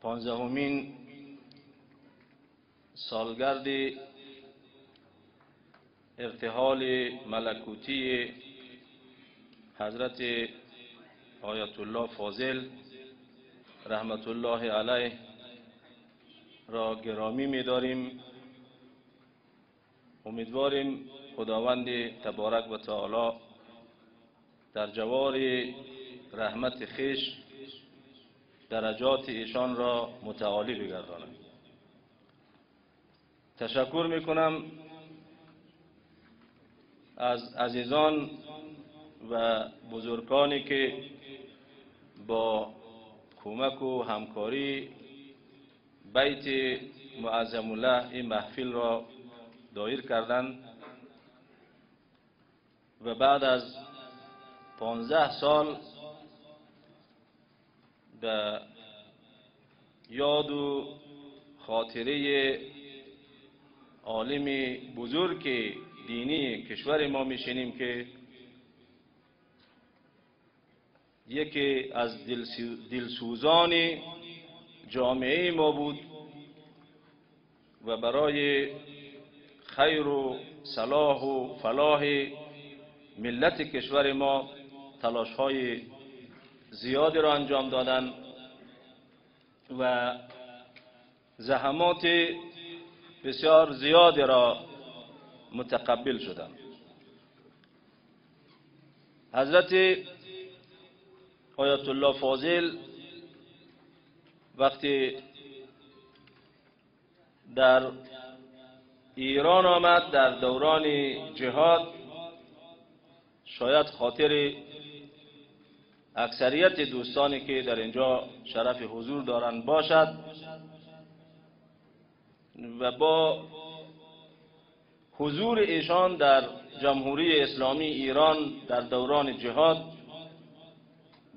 15مین سالگرد ارتحال ملکوتی حضرت آیت الله فاضل رحمت الله علیه را گرامی می‌داریم. امیدواریم خداوند تبارک و تعالی در جوار رحمت خویش درجات ایشان را متعالی بگرداند. تشکر میکنم از عزیزان و بزرگانی که با کمک و همکاری بیت معظم الله این محفل را دایر کردند و بعد از 15 سال در یاد و خاطره عالم بزرگ دینی کشور ما میشینیم که یکی از دلسوزان جامعه ما بود و برای خیر و صلاح و فلاح ملت کشور ما تلاش‌های زیادی را انجام دادند و زحمات بسیار زیادی را متقبل شدند. حضرت آیت الله فاضل وقتی در ایران آمد در دوران جهاد، شاید خاطر اکثریت دوستانی که در اینجا شرف حضور دارند باشد و با حضور ایشان در جمهوری اسلامی ایران در دوران جهاد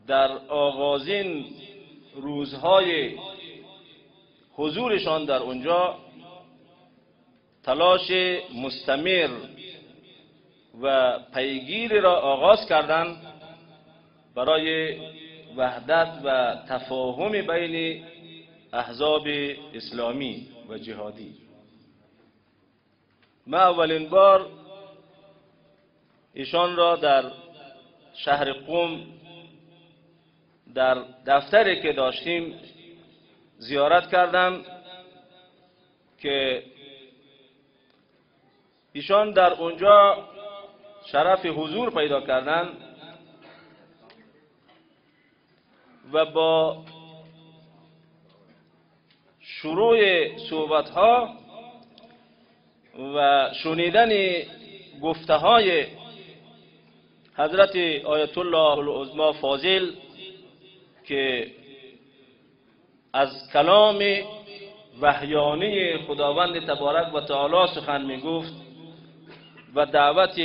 در آغازین روزهای حضورشان در اونجا تلاش مستمر و پیگیری را آغاز کردند برای وحدت و تفاهم بین احزاب اسلامی و جهادی. من اولین بار ایشان را در شهر قم در دفتری که داشتیم زیارت کردم که ایشان در اونجا شرف حضور پیدا کردند و با شروع صحبت‌ها و شنیدن گفته‌های حضرت آیت الله العظمی فاضل که از کلام وحیانی خداوند تبارک و تعالی سخن میگفت و دعوت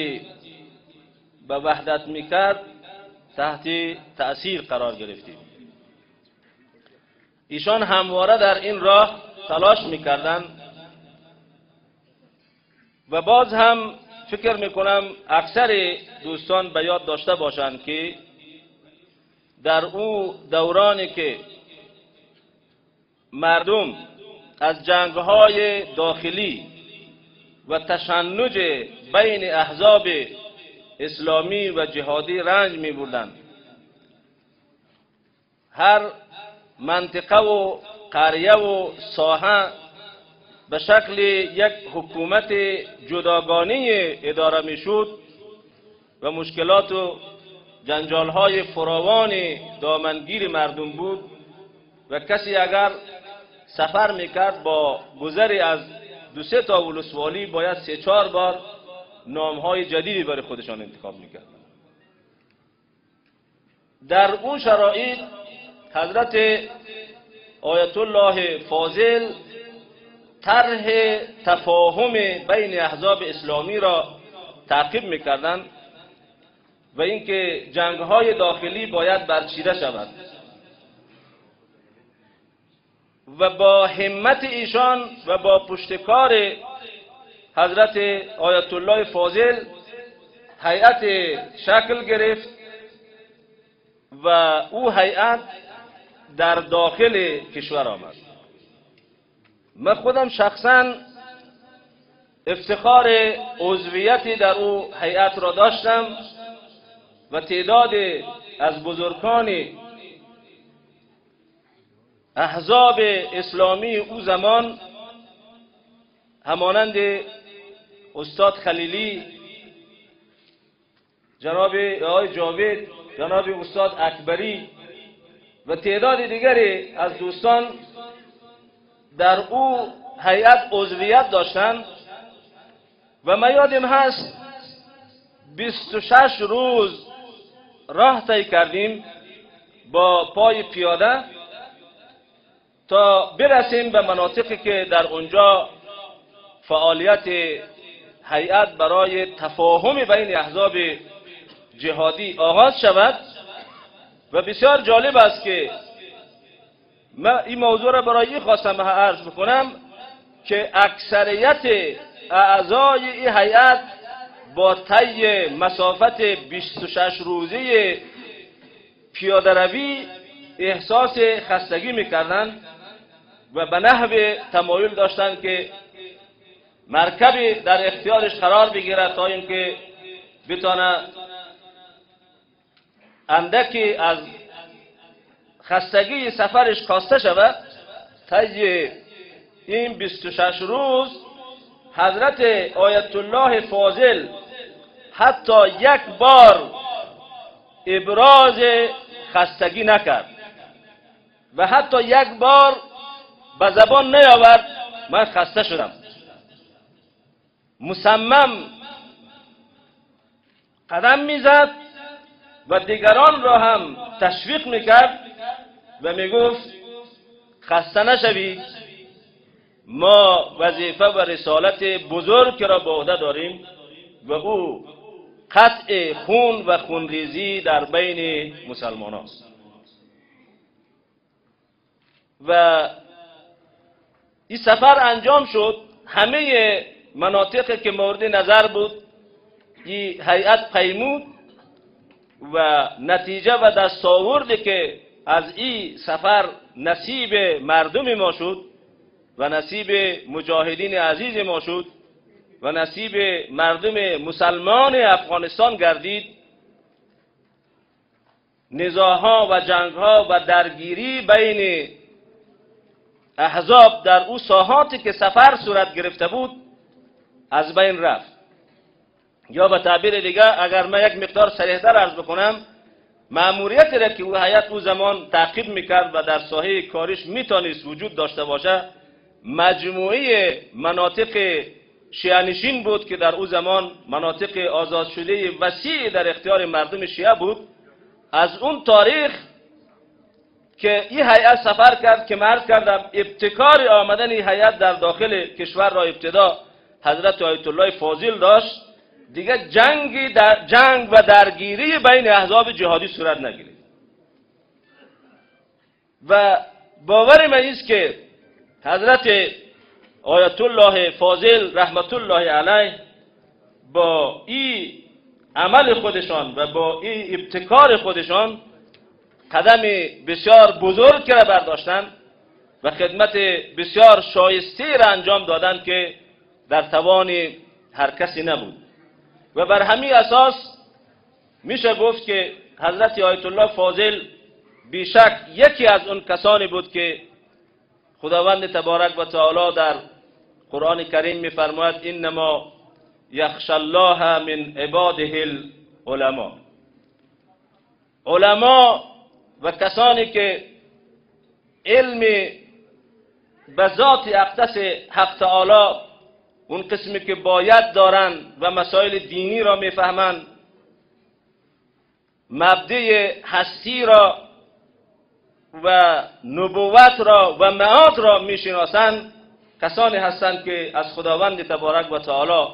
به وحدت میکرد، تحت تأثیر قرار گرفتیم. ایشان همواره در این راه تلاش میکردند و باز هم فکر میکنم اکثر دوستان به یاد داشته باشند که در او دورانی که مردم از جنگ‌های داخلی و تشنج بین احزاب اسلامی و جهادی رنج می‌بردند، هر منطقه و قریه و ساحه به شکل یک حکومت جداگانه اداره میشد و مشکلات و جنجال‌های فراوان دامنگیر مردم بود و کسی اگر سفر میکرد با گذری از 2-3 تا ولسوالی باید 3-4 بار نامهای جدیدی برای خودشان انتخاب میکرد. در اون شرایط حضرت آیت الله فاضل طرح تفاهم بین احزاب اسلامی را تعقیب میکردند و اینکه جنگ‌های داخلی باید برچیده شود و با همت ایشان و با پشتکار حضرت آیت الله فاضل هیئت شکل گرفت و او هیئت در داخل کشور آمد. من خودم شخصا افتخار عضویتی در او هیئت را داشتم و تعداد از بزرگان احزاب اسلامی او زمان همانند استاد خلیلی، جناب آقای جاوید، جناب استاد اکبری و تعداد دیگری از دوستان در او هیئت عضویت داشتند و من یادم هست 26 روز راه طی کردیم با پای پیاده تا برسیم به مناطقی که در اونجا فعالیت هیئت برای تفاهم بین احزاب جهادی آغاز شود. و بسیار جالب است که من این موضوع را برای این خواستم عرض بکنم که اکثریت اعضای این هیئت با طی مسافت 26 روزه پیاده روی احساس خستگی میکردند و به نحو تمایل داشتند که مرکبی در اختیارش قرار بگیرد تا اینکه بتونه اندکی از خستگی سفرش کاسته شود. طی این 26 روز حضرت آیت الله فاضل حتی یک بار ابراز خستگی نکرد و حتی یک بار به زبان نیاورد من خسته شدم. مصمم قدم میزد و دیگران را هم تشویق میکرد و میگفت خسته نشوید، ما وظیفه و رسالت بزرگ را به عهده داریم و او قطع خون و خونریزی در بین مسلمان است. و این سفر انجام شد. همه مناطقی که مورد نظر بود این هیئت پیمود و نتیجه و دستاوردی که از این سفر نصیب مردم ما شد و نصیب مجاهدین عزیز ما شد و نصیب مردم مسلمان افغانستان گردید. نزاعها و جنگها و درگیری بین احزاب در او ساحاتی که سفر صورت گرفته بود از بین رفت. یا به تعبیر دیگه اگر من یک مقدار صریح‌تر عرض بکنم، مأموریتی را که او هیئت او زمان تعقیب میکرد و در ساحه کاریش میتونست وجود داشته باشه مجموعه مناطق شیعه‌نشین بود که در او زمان مناطق آزاد شده وسیع در اختیار مردم شیعه بود. از اون تاریخ که این هیئت سفر کرد که عرض کردم ابتکار آمدن این هیئت در داخل کشور را ابتدا حضرت آیت الله فاضل داشت، دیگه جنگ و درگیری بین احزاب جهادی صورت نگیرید. و باور من است که حضرت آیت الله فاضل رحمت الله علیه با این عمل خودشان و با این ابتکار خودشان قدم بسیار بزرگ را برداشتند و خدمت بسیار شایسته را انجام دادند که در توان هر کسی نبود. و بر همین اساس میشه گفت که حضرت آیت الله فاضل بیشک یکی از اون کسانی بود که خداوند تبارک و تعالی در قرآن کریم میفرماید انما یخشی الله من عباده العلماء. علما و کسانی که علم به ذات اقدس حق تعالی اون قسمی که باید دارند و مسائل دینی را میفهمند، مبدأ هستی را و نبوت را و معاد را میشناسند، کسانی هستند که از خداوند تبارک و تعالی